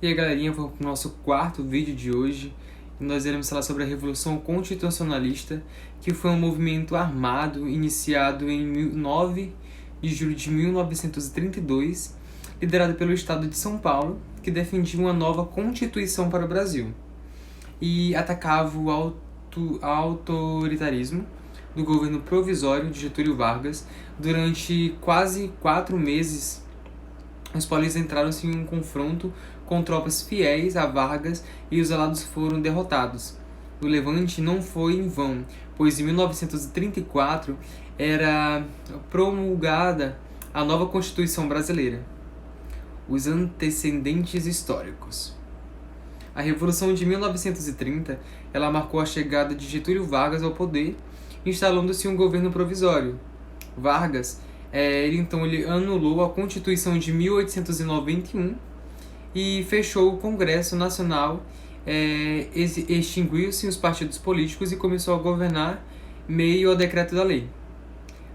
E aí, galerinha, vamos para o nosso quarto vídeo de hoje. Nós iremos falar sobre a Revolução Constitucionalista, que foi um movimento armado iniciado em 9 de julho de 1932, liderado pelo Estado de São Paulo, que defendia uma nova Constituição para o Brasil e atacava o autoritarismo do governo provisório de Getúlio Vargas. Durante quase 4 meses, os paulistas entraram-se em um confronto com tropas fiéis a Vargas e os alados foram derrotados. O levante não foi em vão, pois em 1934 era promulgada a nova Constituição Brasileira. Os antecedentes históricos. A Revolução de 1930 ela marcou a chegada de Getúlio Vargas ao poder, instalando-se um governo provisório. Vargas ele anulou a Constituição de 1891 e fechou o Congresso Nacional, extinguiu-se os partidos políticos e começou a governar meio ao decreto da lei.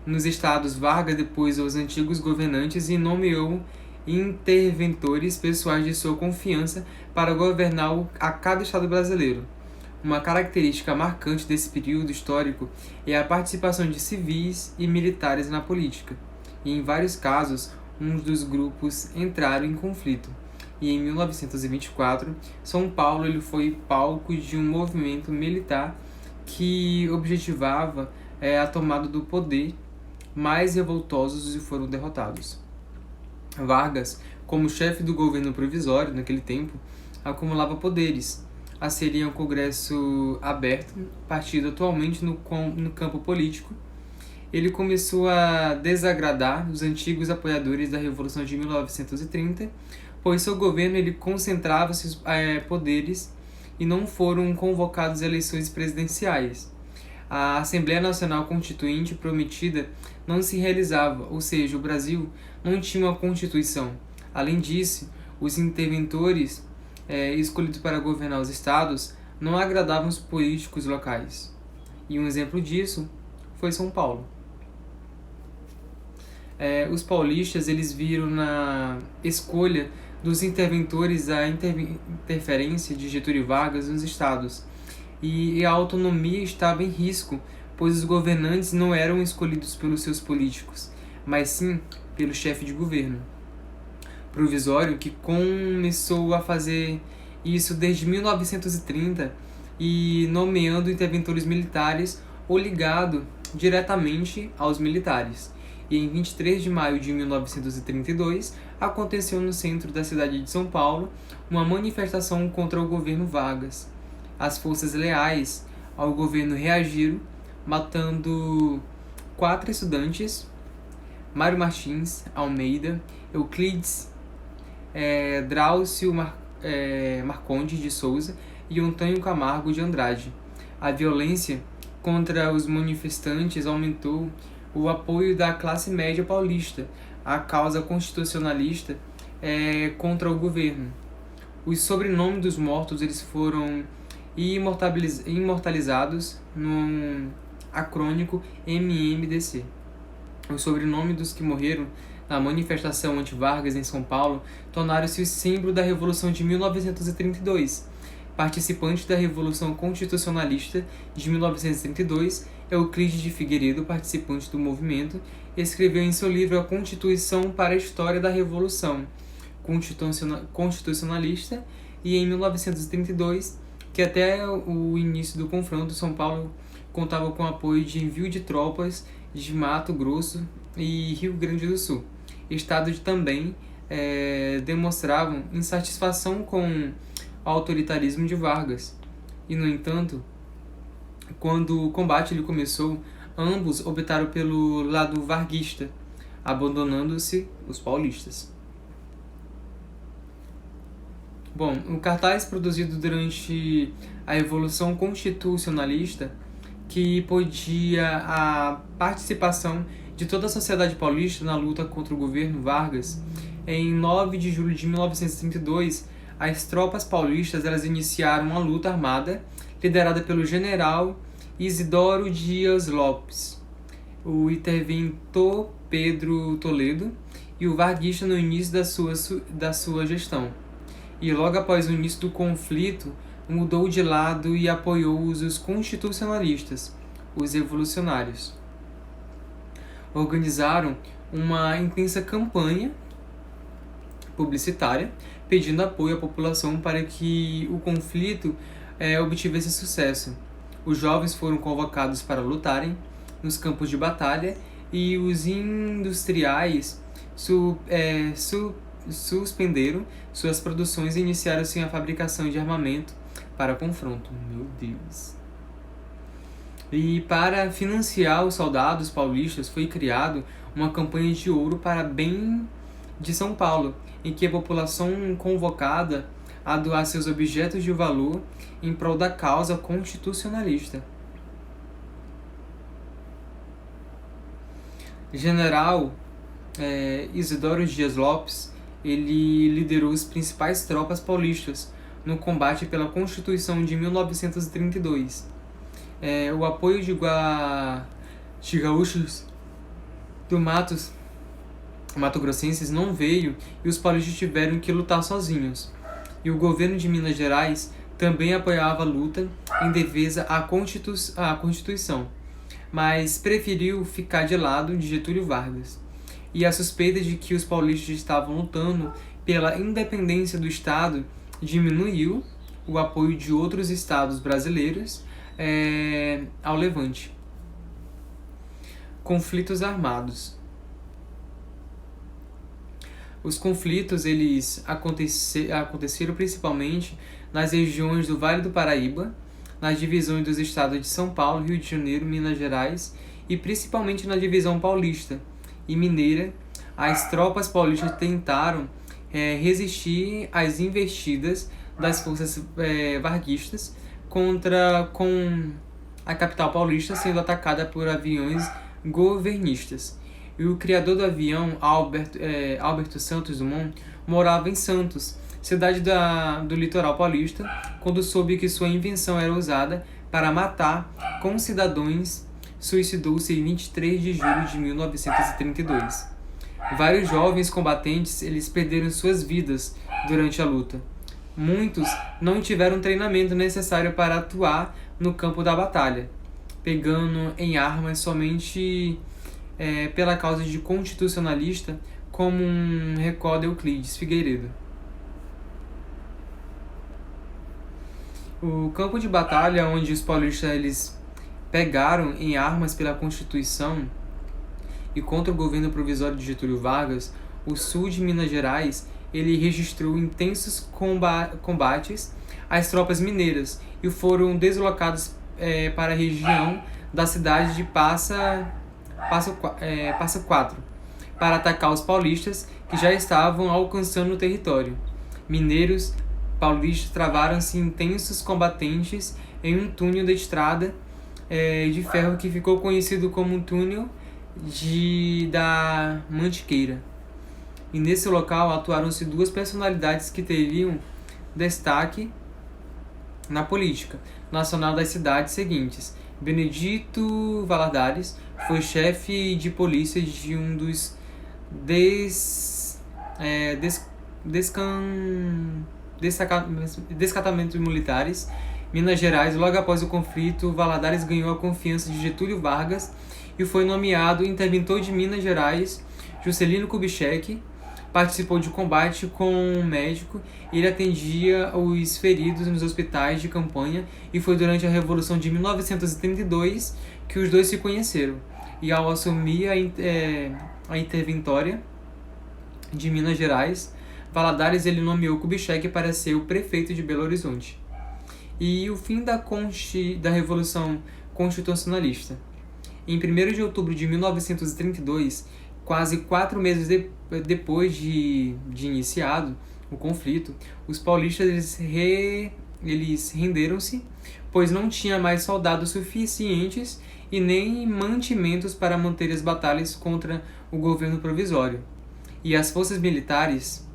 Nos estados, Vargas depois os antigos governantes e nomeou interventores pessoais de sua confiança para governar a cada estado brasileiro. Uma característica marcante desse período histórico é a participação de civis e militares na política, e em vários casos, um dos grupos entraram em conflito. E em 1924, São Paulo ele foi palco de um movimento militar que objetivava a tomada do poder. Mais revoltosos e foram derrotados. Vargas, como chefe do governo provisório naquele tempo, acumulava poderes. Seria um congresso aberto, partido atualmente no campo político. Ele começou a desagradar os antigos apoiadores da Revolução de 1930, pois seu governo ele concentrava seus poderes e não foram convocadas eleições presidenciais. A Assembleia Nacional Constituinte prometida não se realizava, ou seja, o Brasil não tinha uma Constituição. Além disso, os interventores escolhidos para governar os estados não agradavam os políticos locais. E um exemplo disso foi São Paulo. Os paulistas eles viram na escolha dos interventores a interferência de Getúlio Vargas nos estados, e a autonomia estava em risco, pois os governantes não eram escolhidos pelos seus políticos, mas sim pelo chefe de governo provisório, que começou a fazer isso desde 1930 e nomeando interventores militares ou ligado diretamente aos militares. E em 23 de maio de 1932, aconteceu no centro da cidade de São Paulo uma manifestação contra o governo Vargas. As forças leais ao governo reagiram, matando 4 estudantes: Mário Martins Almeida, Euclides Drauzio Marcondes de Souza e Antônio Camargo de Andrade. A violência contra os manifestantes aumentou o apoio da classe média paulista à causa constitucionalista contra o governo. Os sobrenomes dos mortos eles foram imortalizados no acrônico MMDC. O sobrenome dos que morreram na manifestação anti-Vargas em São Paulo tornaram-se o símbolo da Revolução de 1932. Participante da Revolução Constitucionalista de 1932, Euclides de Figueiredo, participante do movimento, escreveu em seu livro A Constituição para a História da Revolução Constitucionalista, e em 1932, que até o início do confronto, São Paulo contava com o apoio de envio de tropas de Mato Grosso e Rio Grande do Sul. Estados também demonstravam insatisfação com o autoritarismo de Vargas. E, no entanto, quando o combate ele começou, ambos optaram pelo lado varguista, abandonando-se os paulistas. Bom, o cartaz produzido durante a Revolução Constitucionalista, que podia a participação de toda a sociedade paulista na luta contra o governo Vargas. Em 9 de julho de 1932, as tropas paulistas elas iniciaram uma luta armada liderada pelo general Isidoro Dias Lopes, o interventor Pedro Toledo e o varguista no início da sua gestão. e logo após o início do conflito mudou de lado e apoiou os constitucionalistas, os revolucionários. Organizaram uma intensa campanha publicitária pedindo apoio à população para que o conflito obtivesse sucesso. Os jovens foram convocados para lutarem nos campos de batalha e os industriais suspenderam suas produções e iniciaram-se a fabricação de armamento para confronto. Meu Deus! E para financiar os soldados paulistas foi criado uma campanha de ouro para bem de São Paulo, em que a população convocada a doar seus objetos de valor em prol da causa constitucionalista. General Isidoro Dias Lopes, ele liderou as principais tropas paulistas no combate pela Constituição de 1932. O apoio de gaúchos do mato-grossenses não veio e os paulistas tiveram que lutar sozinhos. E o governo de Minas Gerais também apoiava a luta em defesa à Constituição, mas preferiu ficar de lado de Getúlio Vargas. E a suspeita de que os paulistas estavam lutando pela independência do Estado diminuiu o apoio de outros estados brasileiros ao levante. Conflitos armados. Os conflitos eles aconteceram principalmente nas regiões do Vale do Paraíba, nas divisões dos estados de São Paulo, Rio de Janeiro, Minas Gerais e principalmente na divisão paulista e mineira. As tropas paulistas tentaram resistir às investidas das forças varguistas com a capital paulista sendo atacada por aviões governistas. E o criador do avião, Alberto Santos Dumont, morava em Santos, cidade do litoral paulista, quando soube que sua invenção era usada para matar concidadãos. Suicidou-se em 23 de julho de 1932. Vários jovens combatentes eles perderam suas vidas durante a luta. Muitos não tiveram treinamento necessário para atuar no campo da batalha, pegando em armas somente pela causa de constitucionalista, como recorda Euclides Figueiredo. O campo de batalha onde os paulistas eles pegaram em armas pela Constituição e contra o governo provisório de Getúlio Vargas, o sul de Minas Gerais, ele registrou intensos combates às tropas mineiras e foram deslocados para a região da cidade de Passa Quatro para atacar os paulistas que já estavam alcançando o território. Mineiros paulistas travaram-se intensos combatentes em um túnel da estrada de ferro que ficou conhecido como túnel da Mantiqueira. E nesse local atuaram-se duas personalidades que teriam destaque na política nacional das cidades seguintes. Benedito Valadares foi chefe de polícia de um dos destacamentos militares Minas Gerais. Logo após o conflito, Valadares ganhou a confiança de Getúlio Vargas e foi nomeado interventor de Minas Gerais. Juscelino Kubitschek participou de combate com um médico. Ele atendia os feridos nos hospitais de campanha e foi durante a Revolução de 1932 que os dois se conheceram. E ao assumir a interventória de Minas Gerais, Valadares ele nomeou Kubitschek para ser o prefeito de Belo Horizonte. E o fim da Revolução Constitucionalista. Em 1º de outubro de 1932, quase 4 meses depois de iniciado o conflito, os paulistas eles renderam-se, pois não tinha mais soldados suficientes e nem mantimentos para manter as batalhas contra o governo provisório. E as forças militares,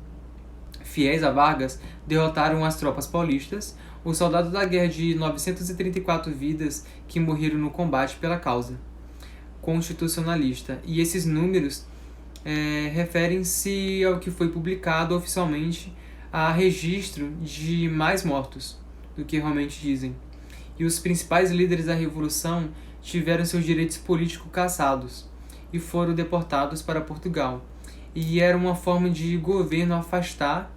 fiéis a Vargas, derrotaram as tropas paulistas, os soldados da guerra de 934 vidas que morreram no combate pela causa constitucionalista. E esses números referem-se ao que foi publicado oficialmente há registro de mais mortos do que realmente dizem. E os principais líderes da Revolução tiveram seus direitos políticos cassados e foram deportados para Portugal. E era uma forma de governo afastar-se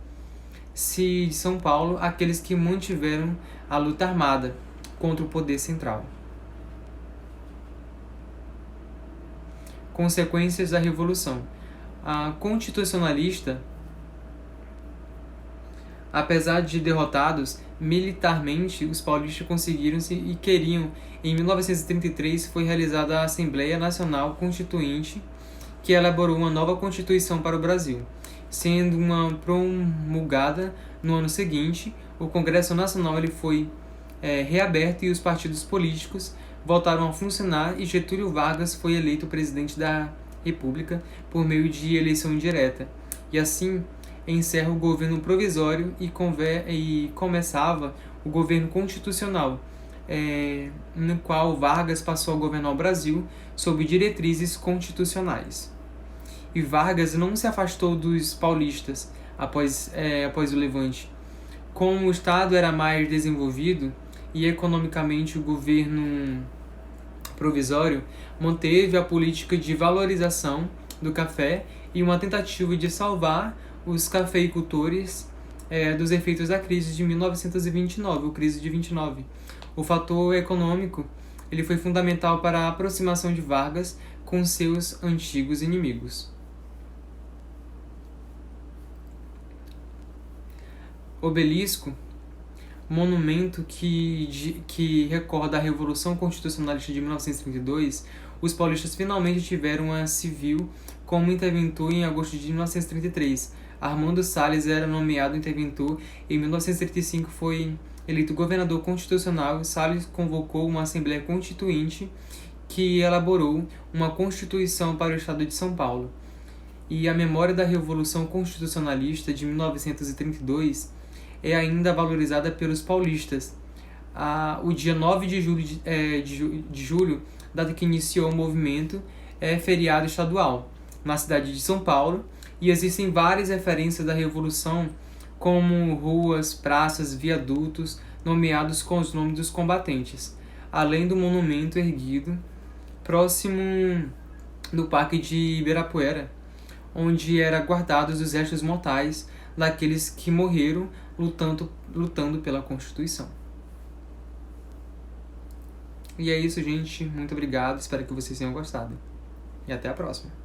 de São Paulo aqueles que mantiveram a luta armada contra o poder central. Consequências da Revolução. A constitucionalista, apesar de derrotados militarmente, os paulistas conseguiram-se e queriam. Em 1933 foi realizada a Assembleia Nacional Constituinte, que elaborou uma nova Constituição para o Brasil. Sendo uma promulgada no ano seguinte, o Congresso Nacional ele foi reaberto e os partidos políticos voltaram a funcionar e Getúlio Vargas foi eleito presidente da República por meio de eleição direta. E assim encerra o governo provisório e começava o governo constitucional, no qual Vargas passou a governar o Brasil sob diretrizes constitucionais. E Vargas não se afastou dos paulistas após o Levante. Como o Estado era mais desenvolvido e economicamente o governo provisório manteve a política de valorização do café e uma tentativa de salvar os cafeicultores dos efeitos da crise de 1929, ou crise de 29. O fator econômico ele foi fundamental para a aproximação de Vargas com seus antigos inimigos. Obelisco, monumento que recorda a Revolução Constitucionalista de 1932, os paulistas finalmente tiveram uma civil como interventor em agosto de 1933. Armando Salles era nomeado interventor e em 1935 foi eleito governador constitucional e Salles convocou uma Assembleia Constituinte que elaborou uma Constituição para o Estado de São Paulo. E a memória da Revolução Constitucionalista de 1932 é ainda valorizada pelos paulistas. O dia 9 de julho, data que iniciou o movimento, é feriado estadual na cidade de São Paulo e existem várias referências da Revolução, como ruas, praças, viadutos, nomeados com os nomes dos combatentes, além do monumento erguido próximo do Parque de Ibirapuera, onde eram guardados os restos mortais daqueles que morreram lutando pela Constituição. E é isso, gente. Muito obrigado. Espero que vocês tenham gostado. E até a próxima.